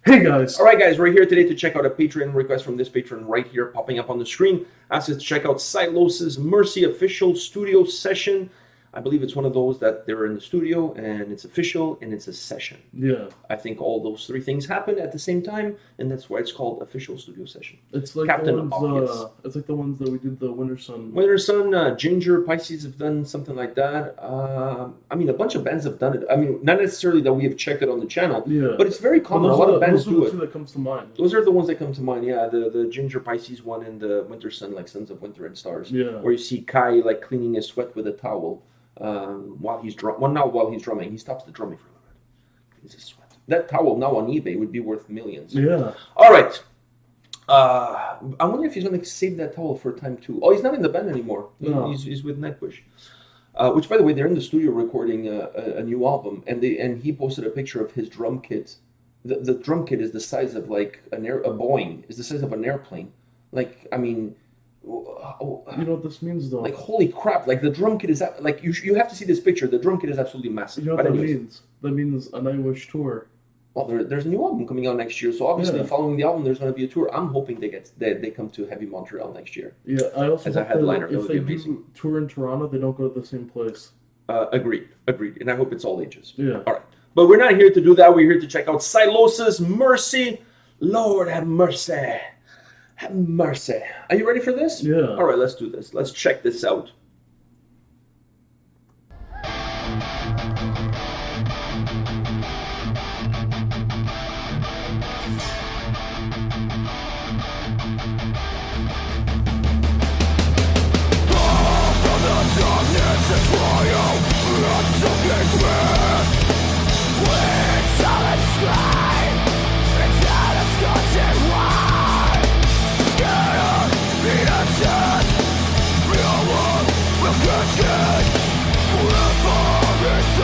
Hey guys! Alright guys, we're here today to check out a Patreon request from this patron right here popping up on the screen. Asks us to check out Sylosis Mercy official studio session. I believe it's one of those that they're in the studio and it's official and it's a session. Yeah. I think all those three things happen at the same time and that's why it's called official studio session. It's like Captain the Obvious. ones, it's like the ones that we did the Winter Sun. Winter Sun, Jinjer, Pisces have done something like that. I mean, a bunch of bands have done it. I mean, not necessarily that we have checked it on the channel, but it's very common. A lot of bands do it. Those are the two that comes to mind. Those are the ones that come to mind, yeah. The Jinjer Pisces one and the Winter Sun, like Sons of Winter and Stars. Yeah. Where you see Kai like cleaning his sweat with a towel while he's not while he's drumming. He stops the drumming for a little bit. Cleans his sweat. That towel now on eBay would be worth millions. Yeah. All right. I wonder if he's going to save that towel for time two. Oh, he's not in the band anymore. No. He's with Nightwish. Which, by the way, they're in the studio recording a new album, and he posted a picture of his drum kit. The drum kit is the size of like a Boeing. Is the size of an airplane. Like, I mean, you know what this means, though? Like, holy crap! Like the drum kit is like you have to see this picture. The drum kit is absolutely massive. You know what that means? That means a Nightwish tour. Well, there's a new album coming out next year, so obviously following the album, there's going to be a tour. I'm hoping they come to Heavy Montreal next year. Yeah, I also as a headliner. If they do tour in Toronto, they don't go to the same place. Agreed, and I hope it's all ages. Yeah. All right, but we're not here to do that. We're here to check out Sylosis Mercy. Lord have mercy, have mercy. Are you ready for this? Yeah. All right, let's do this. Let's check this out. Real world will get forever. It's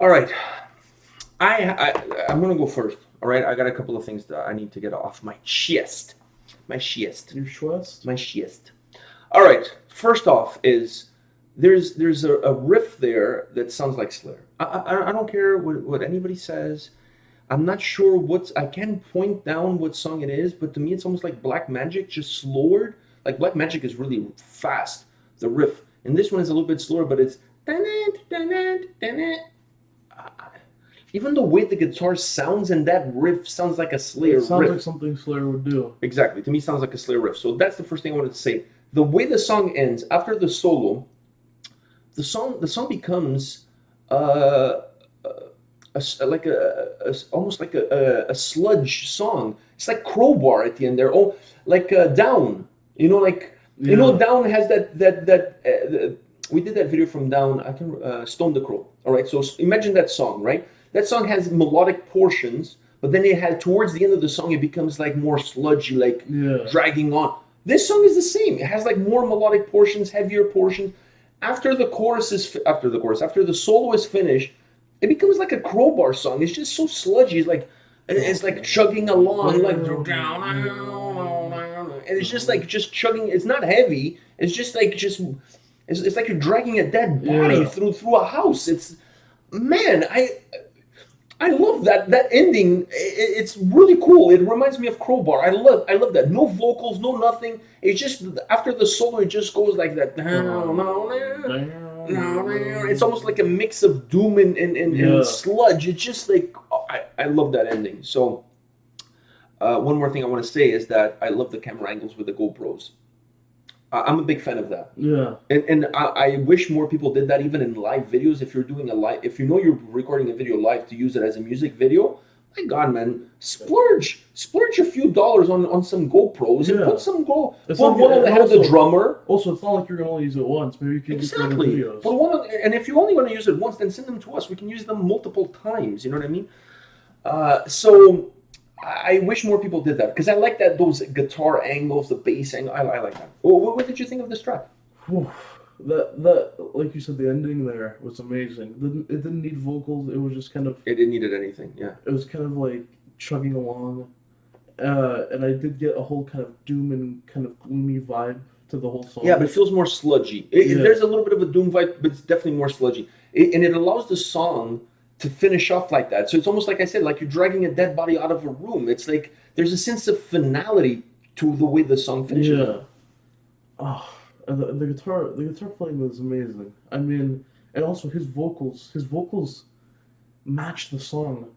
All right. I'm gonna go first. All right. I got a couple of things that I need to get off my chest. My chest. Your chest? My chest. All right. First off is there's a riff there that sounds like Slayer. I don't care what anybody says. I'm not sure I can't point down what song it is, but to me it's almost like Black Magic, just slower. Like Black Magic is really fast, the riff. And this one is a little bit slower, but it's even the way the guitar sounds and that riff sounds like a Slayer riff. It sounds like something Slayer would do. Exactly. To me, it sounds like a Slayer riff. So that's the first thing I wanted to say. The way the song ends, after the solo, the song becomes almost like a sludge song. It's like Crowbar at the end there. Oh, like Down. Down has that we did that video from Down. I can Stone the Crow. All right. So imagine that song, right? That song has melodic portions, but then it had towards the end of the song, it becomes like more sludgy, like dragging on. This song is the same. It has like more melodic portions, heavier portions. After the solo is finished, it becomes like a Crowbar song. It's just so sludgy. It's like chugging along, like down, and it's just chugging. It's not heavy. It's just like it's like you're dragging a dead body through a house. It's man, I love that ending. It's really cool. It reminds me of Crowbar. I love that. No vocals, no nothing. It's just after the solo, it just goes like that. It's almost like a mix of doom and sludge. It's just like I love that ending. So one more thing I want to say is that I love the camera angles with the GoPros. I'm a big fan of that. Yeah. And I wish more people did that even in live videos. If you're doing if you know you're recording a video live to use it as a music video, my God, man, splurge a few dollars on some GoPros and put some put one on the head of the drummer. Also, it's not like you're gonna only use it once. Maybe you can use it in videos. Put one and if you're only gonna use it once, then send them to us. We can use them multiple times. You know what I mean? So I wish more people did that because I like those guitar angles, the bass angle. I like that. What did you think of this track? That like you said, the ending there was amazing. It didn't need vocals. It was just kind of. It didn't need anything. Yeah. It was kind of like chugging along, and I did get a whole kind of doom and kind of gloomy vibe to the whole song. Yeah, but it feels more sludgy. There's a little bit of a doom vibe, but it's definitely more sludgy. And it allows the song to finish off like that. So it's almost like I said, like you're dragging a dead body out of a room. It's like there's a sense of finality to the way the song finishes. Yeah. Oh, and the guitar playing was amazing. I mean, and also his vocals match the song.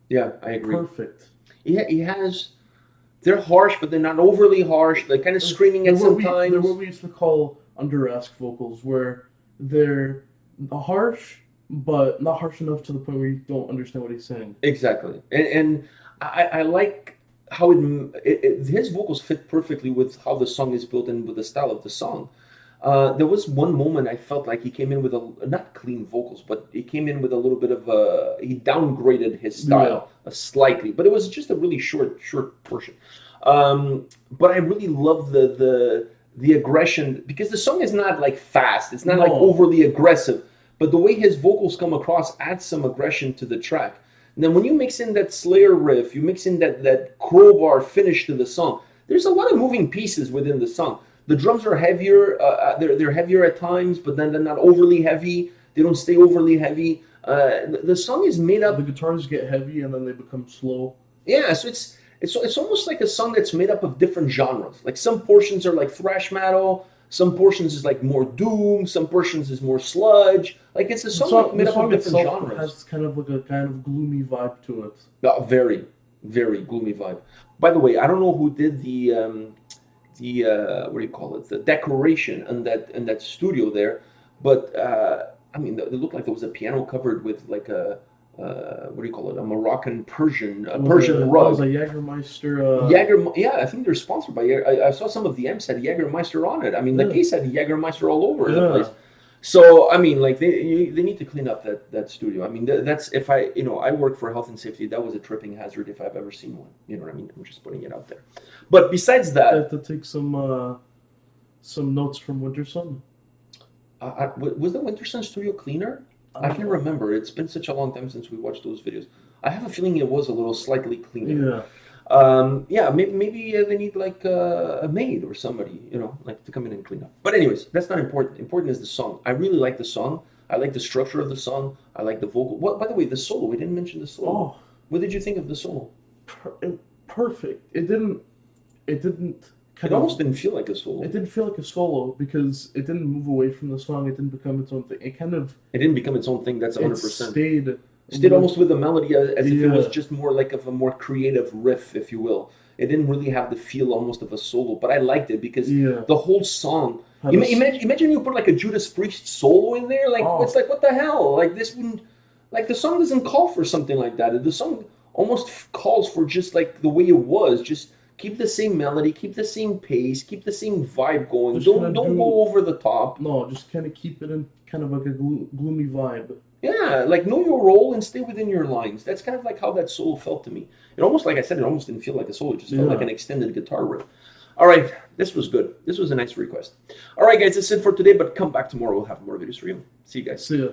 Yeah, I agree. Perfect. Yeah, they're harsh, but they're not overly harsh. They're kind of screaming at sometimes. They're what we used to call under-esque vocals, where they're harsh, but not harsh enough to the point where you don't understand what he's saying. Exactly, and I like how his vocals fit perfectly with how the song is built and with the style of the song. There was one moment I felt like he came in with not clean vocals, but he came in with a little bit of he downgraded his style slightly, but it was just a really short portion. But I really love the aggression because the song is not like fast, it's not like overly aggressive. But the way his vocals come across adds some aggression to the track. And then when you mix in that Slayer riff, you mix in that Crowbar finish to the song, there's a lot of moving pieces within the song. The drums are heavier, they're heavier at times, but then they're not overly heavy. They don't stay overly heavy. The song is made up... The guitars get heavy and then they become slow. Yeah, so it's almost like a song that's made up of different genres. Like some portions are like thrash metal, some portions is like more doom, some portions is more sludge. Like it's a song made up of different genres. Has kind of like a kind of gloomy vibe to it. Very, very gloomy vibe. By the way, I don't know who did the what do you call it? The decoration in that studio there, but I mean, it looked like there was a piano covered with like a what do you call it? A Moroccan Persian rug. It was a Jägermeister. Yeah, I think they're sponsored by. I saw some of the M's had Jägermeister on it. I mean, the case had Jägermeister all over the place. So I mean, like they need to clean up that studio. I mean, that's if I work for health and safety. That was a tripping hazard if I've ever seen one. You know what I mean? I'm just putting it out there. But besides that, I have to take some notes from Wintersun. Was the Wintersun studio cleaner? I can't remember. It's been such a long time since we watched those videos. I have a feeling it was a little slightly cleaner. Yeah. Maybe they need like a maid or somebody, like to come in and clean up. But anyways, that's not important. Important is the song. I really like the song. I like the structure of the song. I like the vocal. By the way, the solo. We didn't mention the solo. Oh, What did you think of the solo? perfect. It didn't. It almost didn't feel like a solo. It didn't feel like a solo because it didn't move away from the song. It didn't become its own thing. It didn't become its own thing. That's 100%. Stayed almost with the melody as if it was just more like of a more creative riff, if you will. It didn't really have the feel almost of a solo, but I liked it because the whole song. Imagine you put like a Judas Priest solo in there. Like it's like, what the hell? Like this wouldn't. Like the song doesn't call for something like that. The song almost calls for just like the way it was. Just keep the same melody, keep the same pace, keep the same vibe going. Don't go over the top. No, just kind of keep it in kind of like a gloomy vibe. Yeah, like know your role and stay within your lines. That's kind of like how that solo felt to me. It almost, like I said, it almost didn't feel like a solo. It just felt like an extended guitar riff. All right, this was good. This was a nice request. All right, guys, that's it for today, but come back tomorrow. We'll have more videos for you. See you guys. See ya.